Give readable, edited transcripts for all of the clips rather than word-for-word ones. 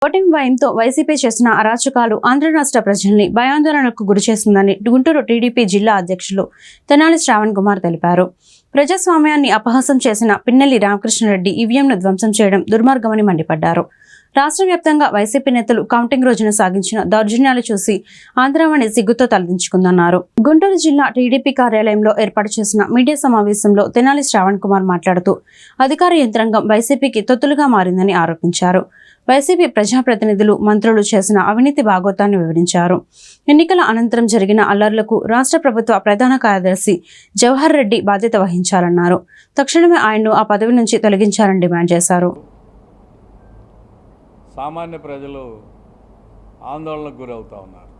ఓటమి భయంతో వైసీపీ చేసిన అరాచకాలు ఆంధ్ర రాష్ట్ర ప్రజల్ని భయాందోళనకు గురిచేస్తుందని గుంటూరు టీడీపీ జిల్లా అధ్యక్షులు తెనాలి శ్రావణ్ కుమార్ తెలిపారు. ప్రజాస్వామ్యాన్ని అపహాసం చేసిన పిన్నెల్లి రామకృష్ణారెడ్డి ఈవీఎంను ధ్వంసం చేయడం దుర్మార్గమని మండిపడ్డారు. రాష్ట్ర వ్యాప్తంగా వైసీపీ నేతలు కౌంటింగ్ రోజున సాగించిన దౌర్జన్యాలు చూసి ఆంధ్రావని సిగ్గుతో తలదించుకుందన్నారు. గుంటూరు జిల్లా టీడీపీ కార్యాలయంలో ఏర్పాటు చేసిన మీడియా సమావేశంలో తెనాలి శ్రావణ్ కుమార్ మాట్లాడుతూ అధికార యంత్రాంగం వైసీపీకి తొత్తులుగా మారిందని ఆరోపించారు. వైసీపీ ప్రజాప్రతినిధులు, మంత్రులు చేసిన అవినీతి భాగోతాన్ని వివరించారు. ఎన్నికల అనంతరం జరిగిన అల్లర్లకు రాష్ట్ర ప్రభుత్వ ప్రధాన కార్యదర్శి జవహర్ రెడ్డి బాధ్యత వహించాలన్నారు. తక్షణమే ఆయన్ను ఆ పదవి నుంచి తొలగించాలని డిమాండ్ చేశారు. సామాన్య ప్రజలు ఆందోళనకు గురవుతూ ఉన్నారు.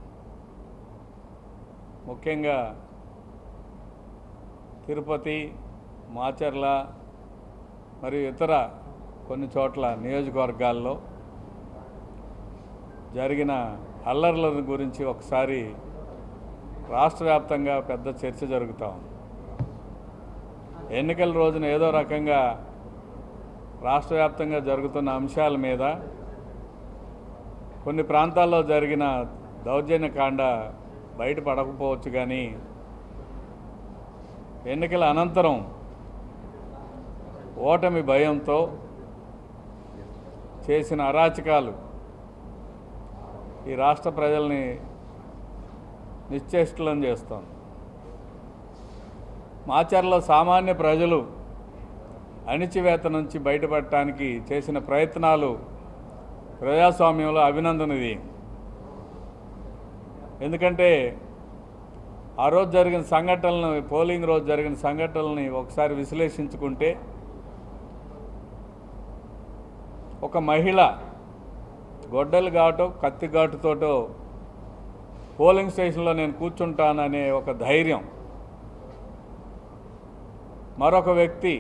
ముఖ్యంగా తిరుపతి, మాచర్ల మరియు ఇతర కొన్ని చోట్ల నియోజకవర్గాల్లో జరిగిన అల్లర్ల గురించి ఒకసారి రాష్ట్ర వ్యాప్తంగా పెద్ద చర్చ జరుగుతూ ఉంది. ఎన్నికల రోజున ఏదో రకంగా రాష్ట్ర వ్యాప్తంగా జరుగుతున్న అంశాల మీద కొన్ని ప్రాంతాల్లో జరిగిన దౌర్జన్యకాండ బయటపడకపోవచ్చు, కానీ ఎన్నికల అనంతరం ఓటమి భయంతో చేసిన అరాచకాలు ఈ రాష్ట్ర ప్రజల్ని నిశ్చేష్టులను చేస్తోంది. మాచర్లో సామాన్య ప్రజలు అణిచివేత నుంచి బయటపడటానికి చేసిన ప్రయత్నాలు ప్రజాస్వామ్యంలో అభినందనది. ఎందుకంటే ఆ రోజు జరిగిన సంఘటనలను, పోలింగ్ రోజు జరిగిన సంఘటనల్ని ఒకసారి విశ్లేషించుకుంటే ఒక మహిళ గొడ్డలు ఘాటు, కత్తి ఘాటుతోటో పోలింగ్ స్టేషన్లో నేను కూర్చుంటాననే ఒక ధైర్యం, మరొక వ్యక్తి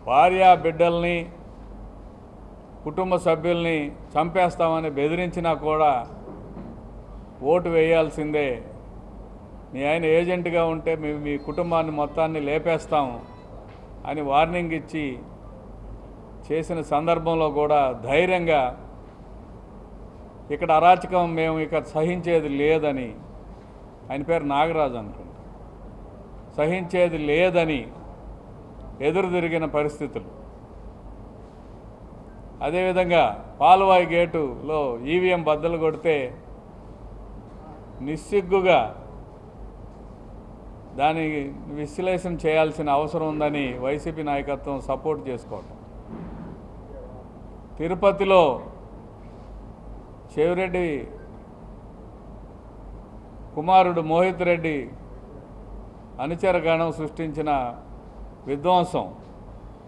భార్య బిడ్డల్ని, కుటుంబ సభ్యుల్ని చంపేస్తామని బెదిరించినా కూడా ఓటు వేయాల్సిందే, మీ ఆయన ఏజెంట్గా ఉంటే మీ కుటుంబాన్ని మొత్తాన్ని లేపేస్తాము అని వార్నింగ్ ఇచ్చి చేసిన సందర్భంలో కూడా ధైర్యంగా ఇక్కడ అరాచకం మేము ఇక్కడ సహించేది లేదని, ఆయన పేరు నాగరాజు అనుకుంటా, సహించేది లేదని ఎదురు తిరిగిన పరిస్థితులు. అదేవిధంగా పాల్వాయి గేటులో ఈవీఎం బద్దలు కొడితే నిస్సిగ్గుగా దాని విశ్లేషణ చేయాల్సిన అవసరం ఉందని వైసీపీ నాయకత్వం సపోర్ట్ చేసుకోవటం. తిరుపతిలో చెవిరెడ్డి కుమారుడు మోహిత్ రెడ్డి అనుచరగణం సృష్టించిన విధ్వంసం,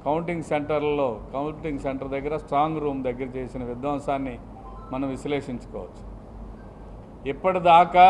కౌంటింగ్ సెంటర్ దగ్గర స్ట్రాంగ్ రూమ్ దగ్గర చేసిన విధ్వంసాన్ని మనం విశ్లేషించుకోవచ్చు. ఇప్పటిదాకా